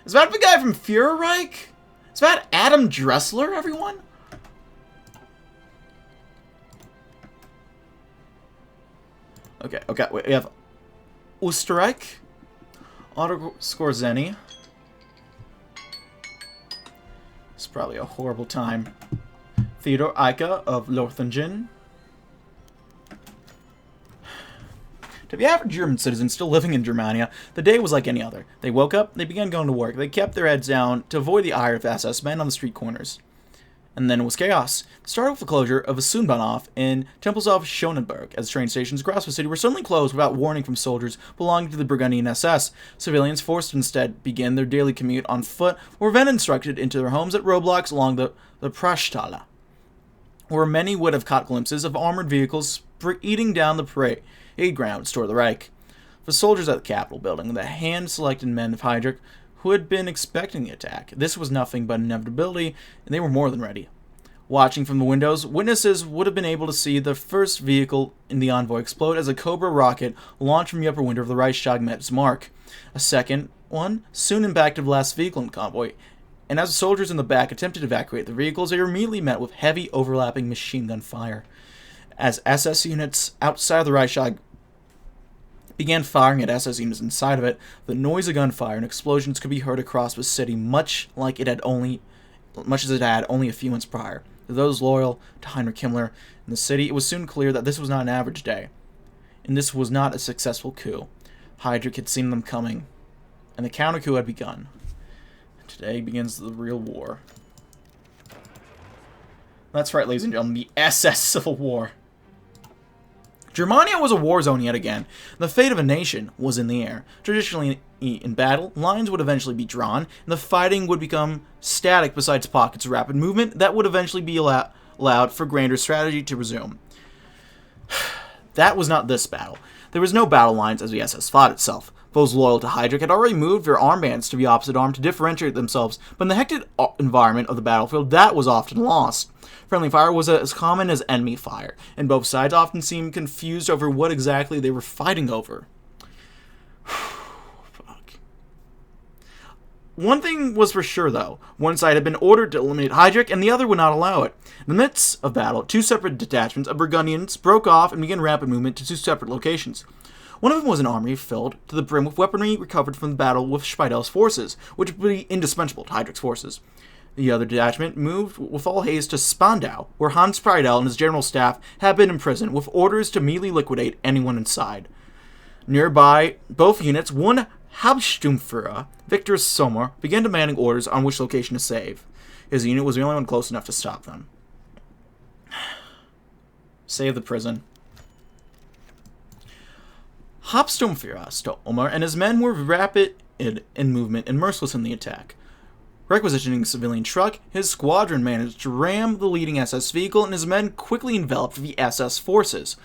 Is that the guy from Führer Reich? Is that Adam Dressler, everyone? Okay, wait, we have Österreich, Otto Skorzeny. It's probably a horrible time. Theodor Eicke of Lothringen. To the average German citizen still living in Germania, the day was like any other. They woke up, they began going to work, they kept their heads down to avoid the ire of SS men on the street corners. And then it was chaos. It started with the closure of a Sundbahnhof in Tempelhof-Schönenberg, as train stations across the city were suddenly closed without warning from soldiers belonging to the Burgundian SS. Civilians, forced to instead begin their daily commute on foot, were then instructed into their homes at roadblocks along the Prachthalle, where many would have caught glimpses of armored vehicles eating down the parade grounds toward the Reich. The soldiers at the Capitol building, the hand-selected men of Heydrich, who had been expecting the attack, this was nothing but inevitability, and they were more than ready. Watching from the windows, witnesses would have been able to see the first vehicle in the envoy explode as a Cobra rocket launched from the upper window of the Reichstag met its mark. A second one soon impacted the last vehicle in the convoy, and as the soldiers in the back attempted to evacuate the vehicles, they were immediately met with heavy, overlapping machine gun fire. As SS units outside of the Reichstag began firing at SS units inside of it, the noise of gunfire and explosions could be heard across the city, much as it had only a few months prior. To those loyal to Heinrich Himmler in the city, it was soon clear that this was not an average day, and this was not a successful coup. Heydrich had seen them coming, and the counter-coup had begun. Today begins the real war. That's right, ladies and gentlemen, the SS Civil War. Germania was a war zone yet again. The fate of a nation was in the air. Traditionally, in battle, lines would eventually be drawn, and the fighting would become static besides pockets of rapid movement that would eventually be allowed for grander strategy to resume. That was not this battle. There was no battle lines as the SS fought itself. Those loyal to Heydrich had already moved their armbands to the opposite arm to differentiate themselves, but in the hectic environment of the battlefield, that was often lost. Friendly fire was as common as enemy fire, and both sides often seemed confused over what exactly they were fighting over. Fuck. One thing was for sure, though. One side had been ordered to eliminate Heydrich, and the other would not allow it. In the midst of battle, two separate detachments of Burgundians broke off and began rapid movement to two separate locations. One of them was an army filled to the brim with weaponry recovered from the battle with Speidel's forces, which would be indispensable to Heydrich's forces. The other detachment moved with all haste to Spandau, where Hans Speidel and his general staff had been imprisoned, with orders to immediately liquidate anyone inside. Nearby, both units, one Hauptsturmführer, Victor Sommer, began demanding orders on which location to save. His unit was the only one close enough to stop them. Save the prison. Hauptsturmführer Sommer and his men were rapid in movement and merciless in the attack. Requisitioning a civilian truck, his squadron managed to ram the leading SS vehicle, and his men quickly enveloped the SS forces.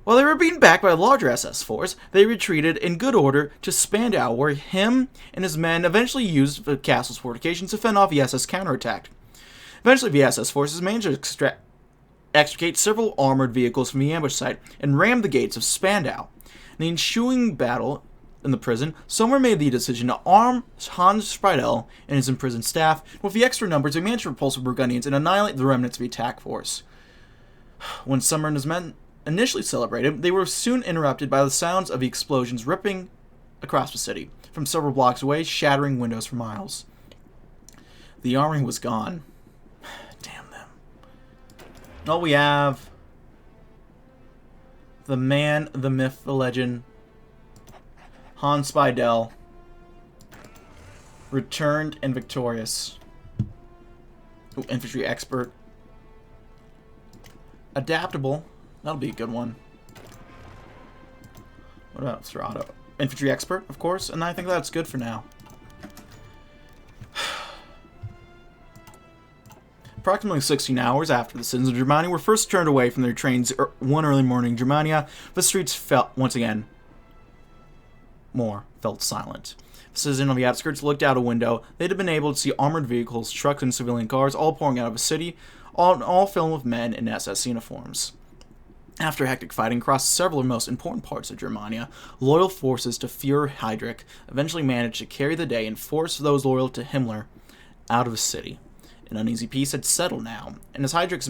While they were being backed by a larger SS force, they retreated in good order to Spandau, where him and his men eventually used the castle's fortifications to fend off the SS counterattack. Eventually, the SS forces managed to extricate several armored vehicles from the ambush site and ram the gates of Spandau. In the ensuing battle in the prison, Sommer made the decision to arm Hans Speidel and his imprisoned staff. With the extra numbers, they managed to repulse the Burgundians and annihilate the remnants of the attack force. When Sommer and his men initially celebrated, they were soon interrupted by the sounds of the explosions ripping across the city, from several blocks away, shattering windows for miles. The army was gone. Damn them. Oh, we have the man, the myth, the legend, Hans Speidel, returned and victorious. Ooh, infantry expert. Adaptable. That'll be a good one. What about Serrato? Infantry expert, of course, and I think that's good for now. Approximately 16 hours after the citizens of Germania were first turned away from their trains one early morning in Germania, the streets felt, once again, felt silent. The citizen on the outskirts looked out a window. They'd have been able to see armored vehicles, trucks, and civilian cars all pouring out of a city, all filled with men in SS uniforms. After hectic fighting across several of the most important parts of Germania, loyal forces to Führer Heydrich eventually managed to carry the day and force those loyal to Himmler out of the city. An uneasy peace had settled now, and as Heydrich's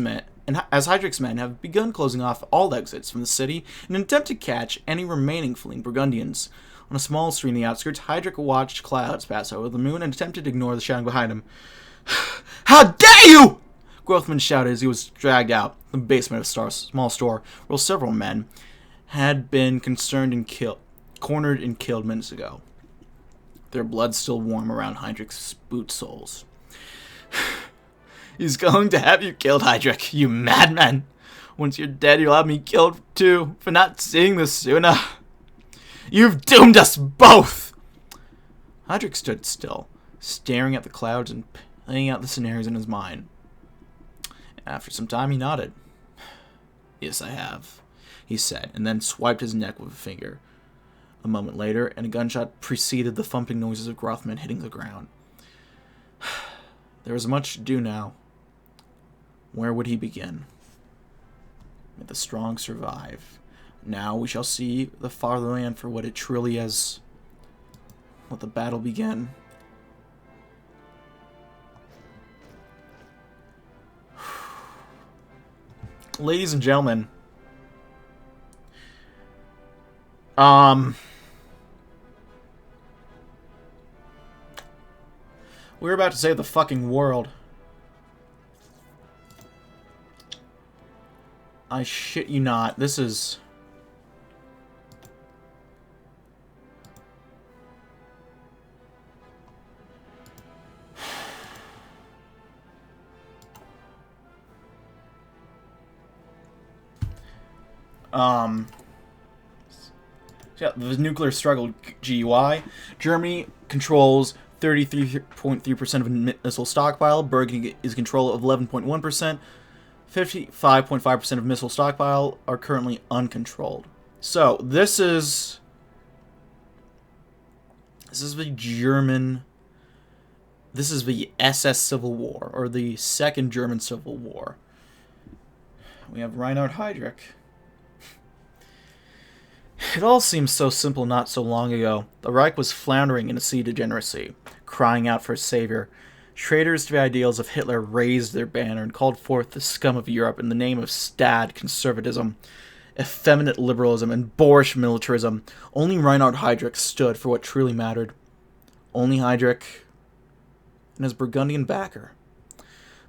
men have begun closing off all exits from the city in an attempt to catch any remaining fleeing Burgundians. On a small street in the outskirts, Heydrich watched clouds pass over the moon and attempted to ignore the shouting behind him. "How dare you!" Grothman shouted as he was dragged out the basement of a small store where several men had been cornered and killed minutes ago. Their blood still warm around Heydrich's boot soles. "He's going to have you killed, Heydrich, you madman. Once you're dead, you'll have me killed too, for not seeing this sooner. You've doomed us both!" Heydrich stood still, staring at the clouds and playing out the scenarios in his mind. After some time, he nodded. "Yes, I have," he said, and then swiped his neck with a finger. A moment later, and a gunshot preceded the thumping noises of Grothman hitting the ground. There was much to do now. Where would he begin? May the strong survive. Now we shall see the fatherland for what it truly is. Let the battle begin. Ladies and gentlemen, we're about to save the fucking world. I shit you not. This is... yeah, the nuclear struggle GUI. Germany controls 33.3% of missile stockpile. Burgundy is control of 11.1%. 55.5% of missile stockpile are currently uncontrolled. So this is the German. This is the SS Civil War, or the Second German Civil War. We have Reinhard Heydrich. It all seems so simple not so long ago. The Reich was floundering in a sea of degeneracy, crying out for a savior. Traitors to the ideals of Hitler raised their banner and called forth the scum of Europe in the name of Stad conservatism, effeminate liberalism, and boorish militarism. Only Reinhard Heydrich stood for what truly mattered. Only Heydrich and his Burgundian backer.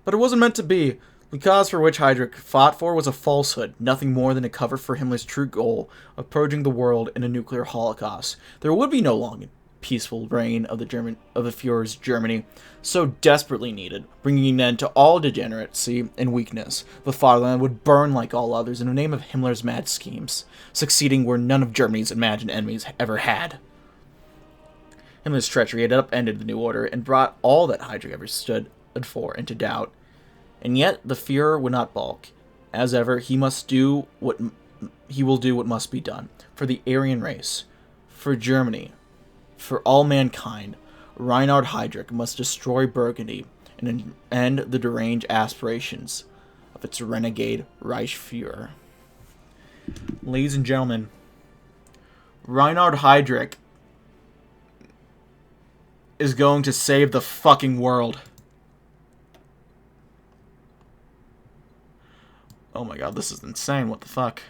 But it wasn't meant to be. The cause for which Heydrich fought for was a falsehood, nothing more than a cover for Himmler's true goal of purging the world in a nuclear holocaust. There would be no long peaceful reign of the Führer's Germany, so desperately needed, bringing an end to all degeneracy and weakness. The fatherland would burn like all others in the name of Himmler's mad schemes, succeeding where none of Germany's imagined enemies ever had. Himmler's treachery had upended the new order and brought all that Heydrich ever stood for into doubt. And yet the Führer would not balk. As ever, he will do what must be done for the Aryan race, for Germany, for all mankind. Reinhard Heydrich must destroy Burgundy and end the deranged aspirations of its renegade Reich Führer. Ladies and gentlemen, Reinhard Heydrich is going to save the fucking world. Oh my god, this is insane. What the fuck?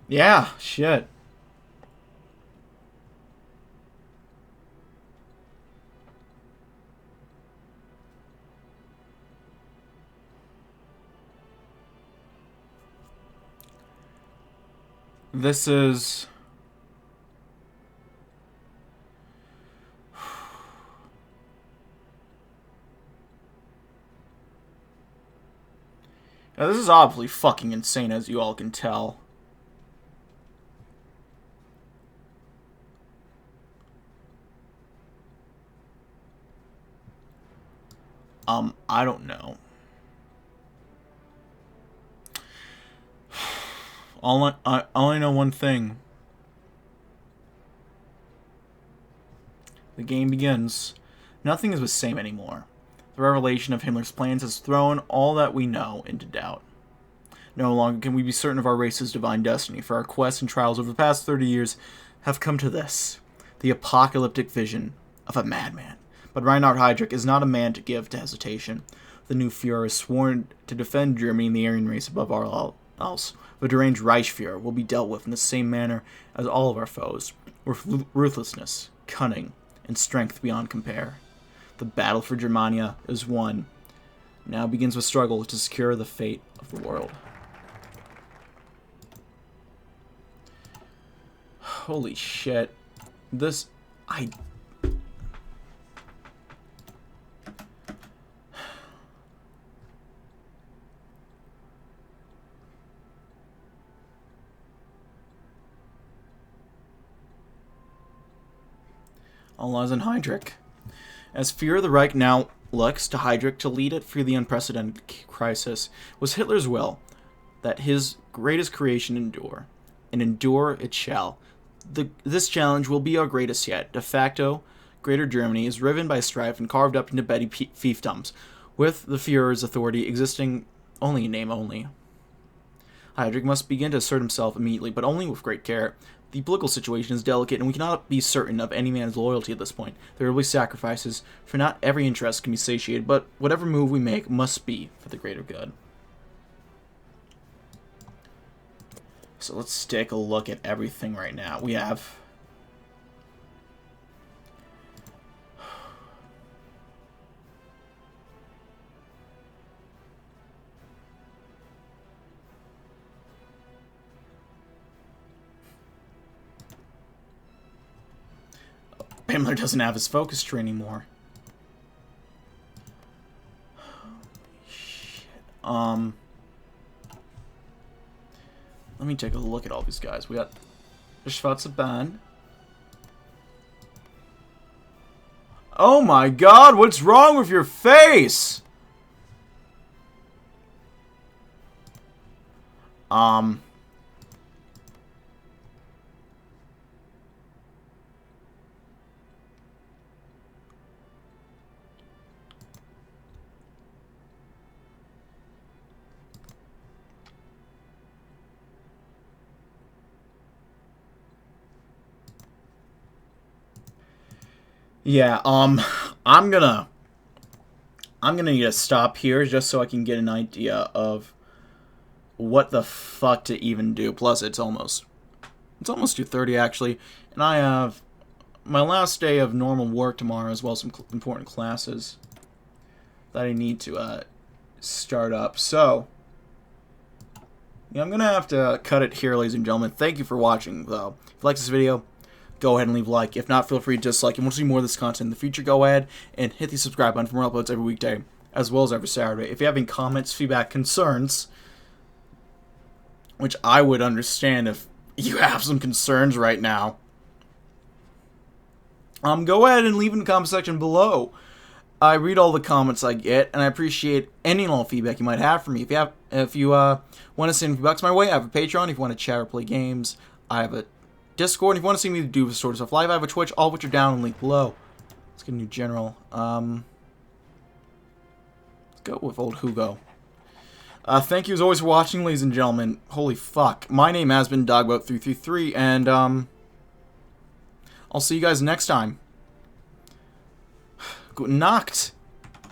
Yeah, shit. This is... Now, this is obviously fucking insane, as you all can tell. I don't know. I only know one thing. The game begins. Nothing is the same anymore. The revelation of Himmler's plans has thrown all that we know into doubt. No longer can we be certain of our race's divine destiny, for our quests and trials over the past 30 years have come to this, the apocalyptic vision of a madman. But Reinhard Heydrich is not a man to give to hesitation. The new Führer is sworn to defend Germany and the Aryan race above all else. The deranged Reich Führer will be dealt with in the same manner as all of our foes, with ruthlessness, cunning, and strength beyond compare. The battle for Germania is won. Now begins the struggle to secure the fate of the world. Holy shit. This... All lies in Heydrich. As Führer, the Reich now looks to Heydrich to lead it through the unprecedented crisis. Was Hitler's will that his greatest creation endure, and endure it shall. This challenge will be our greatest yet. De facto, Greater Germany is riven by strife and carved up into petty fiefdoms, with the Führer's authority existing only in name only. Heydrich must begin to assert himself immediately, but only with great care. The political situation is delicate, and we cannot be certain of any man's loyalty at this point. There will be sacrifices, for not every interest can be satiated, but whatever move we make must be for the greater good. So let's take a look at everything right now. We have... Himmler doesn't have his focus tree anymore. Shit. Let me take a look at all these guys. We got Schwarze-Bahn. Oh my god, what's wrong with your face? Yeah, I'm gonna need to stop here just so I can get an idea of what the fuck to even do. Plus, it's almost 2:30 actually, and I have my last day of normal work tomorrow, as well as some important classes that I need to start up. So, yeah, I'm gonna have to cut it here, ladies and gentlemen. Thank you for watching, though. If you like this video, go ahead and leave a like. If not, feel free to dislike. If you want to see more of this content in the future, go ahead and hit the subscribe button for more uploads every weekday, as well as every Saturday. If you have any comments, feedback, concerns, which I would understand if you have some concerns right now, go ahead and leave in the comment section below. I read all the comments I get, and I appreciate any and all feedback you might have for me. If you want to send a few bucks my way, I have a Patreon. If you want to chat or play games, I have a Discord. If you want to see me do this sort of stuff live, I have a Twitch, all of which are down and linked below. Let's get a new general. Let's go with old Hugo. Thank you as always for watching, ladies and gentlemen. Holy fuck. My name has been DB333, and I'll see you guys next time. Gute Nacht.